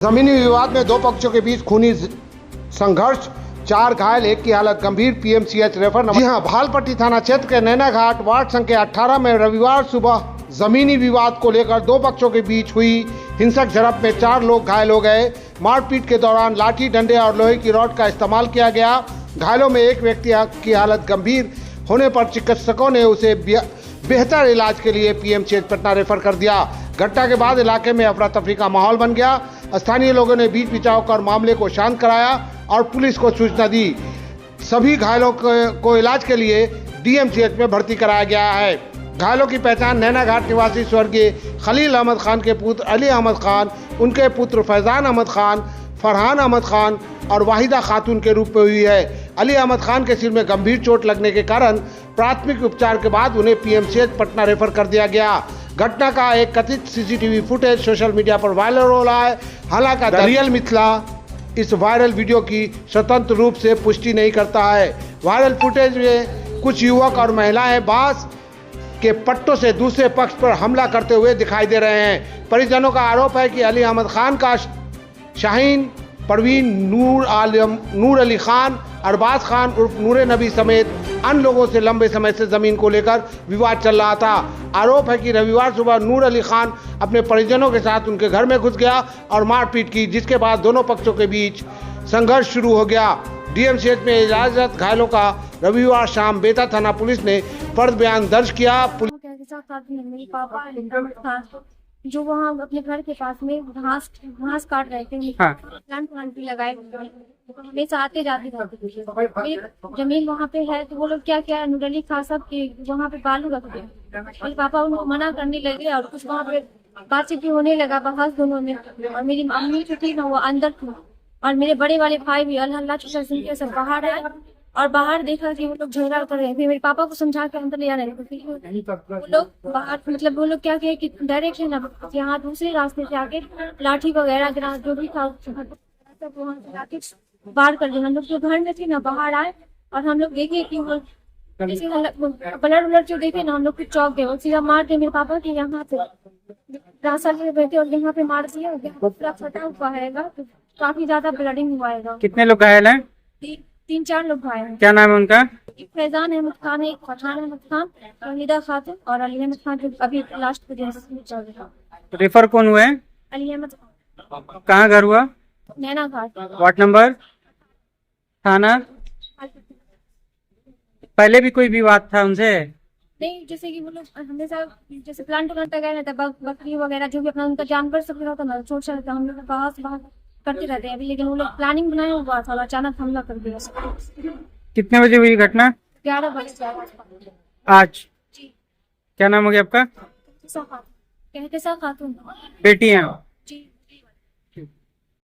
जमीनी विवाद में दो पक्षों के बीच खूनी संघर्ष, 4 घायल, 1 की हालत गंभीर, पीएमसीएच रेफर। जी हां, भालपट्टी थाना क्षेत्र के नैना घाट वार्ड संख्या 18 में रविवार सुबह जमीनी विवाद को लेकर दो पक्षों के बीच हुई हिंसक झड़प में 4 लोग घायल हो गए। मारपीट के दौरान लाठी, डंडे और लोहे की रॉड का इस्तेमाल किया गया। घायलों में एक व्यक्ति की हालत गंभीर होने पर चिकित्सकों ने उसे बेहतर इलाज के लिए पीएमसीएच पटना रेफर कर दिया। घटना के बाद इलाके में अफरा तफरी का माहौल बन गया। स्थानीय लोगों ने बीच बिचाव कर मामले को शांत कराया और पुलिस को सूचना दी। सभी घायलों को इलाज के लिए डीएमसीएच में भर्ती कराया गया है। घायलों की पहचान नैना घाट निवासी स्वर्गीय खलील अहमद खान के पुत्र अली अहमद खान, उनके पुत्र फैजान अहमद खान, फरहान अहमद खान और वाहिदा खातून के रूप में हुई है। अली अहमद खान के सिर में गंभीर चोट लगने के कारण प्राथमिक उपचार के बाद उन्हें पीएमसीएच पटना रेफर कर दिया गया। घटना का एक कथित सीसीटीवी फुटेज सोशल मीडिया पर वायरल हो रहा है। हालांकि द रियल मिथिला इस वायरल वीडियो की स्वतंत्र रूप से पुष्टि नहीं करता है। वायरल फुटेज में कुछ युवक और महिलाएं बांस के पट्टों से दूसरे पक्ष पर हमला करते हुए दिखाई दे रहे हैं। परिजनों का आरोप है कि अली अहमद खान का शाहीन, परवीन, नूर अली खान, अरबाज खान उर्फ नूरे नबी समेत अन्य लोगों से लंबे समय से जमीन को लेकर विवाद चल रहा था। आरोप है कि रविवार सुबह नूर अली खान अपने परिजनों के साथ उनके घर में घुस गया और मारपीट की, जिसके बाद दोनों पक्षों के बीच संघर्ष शुरू हो गया। डीएमसीएच में इलाजरत घायलों का रविवार शाम बेता थाना पुलिस ने फर्द बयान दर्ज किया। मेरे पापा जो वहाँ अपने घर के पास में घास काट रहे थे, प्लांट भी लगाए हमेशा आते जाते रहते। जमीन वहाँ पे है तो वो लोग क्या नूरली खान साहब के वहाँ पे बालू रखते। मेरे पापा उनको मना करने लगे और कुछ वहाँ पे बातचीत भी होने लगा, बहस दोनों में। और मेरी मम्मी जो थी ना वो अंदर थी और मेरे बड़े वाले भाई भी अल्लाह के सब बाहर है और बाहर देखा कि वो लोग झगड़ा कर रहे हैं। फिर मेरे पापा को समझा के अंदर ले आने लगे। वो लोग बाहर मतलब वो लोग क्या कहे कि डायरेक्ट है ना यहाँ दूसरे रास्ते से आके लाठी वगैरह गिरा जो भी था सब वहाँ से आके बाहर कर दिया। हम लोग जो घर में थे ना बाहर आए और हम लोग देखे कि वो ब्लड उलट जो देखे ना हम लोग कुछ चौक गए और सीधा मार दिया मेरे पापा के यहाँ पे रास्ता में बैठे और यहाँ पे मार दिया। पूरा फटा हुआ है, तो काफी ज्यादा ब्लडिंग हुआ है। कितने लोग घायल हैं? 3-4 लोग घायल हैं। क्या नाम है उनका? एक फैजान अहमद खान है, एक फरहान अहमद खान, वाहिदा खातून और अली अहमद खान जो अभी लास्ट पे चल रहा है। रेफर कौन हुए? अली अहमद। कहाँ घर हुआ? नैना घाट। Ward number? थाना? पहले भी कोई विवाद था उनसे? नहीं, जैसे कि वो लोग हमेशा जैसे प्लांट गए ना तब बकरी वगैरह जो भी अपना उनका जानवर सब होता ना छोड़ रहता हम लोग बाहर करते रहते हैं अभी। लेकिन वो लोग प्लानिंग बनाए हुआ था और अचानक हमला कर दिया। कितने बजे हुई घटना? 11 बजे आज। जी। क्या नाम हो गया आपका? कहते सा खातून। बेटी हैं? जी।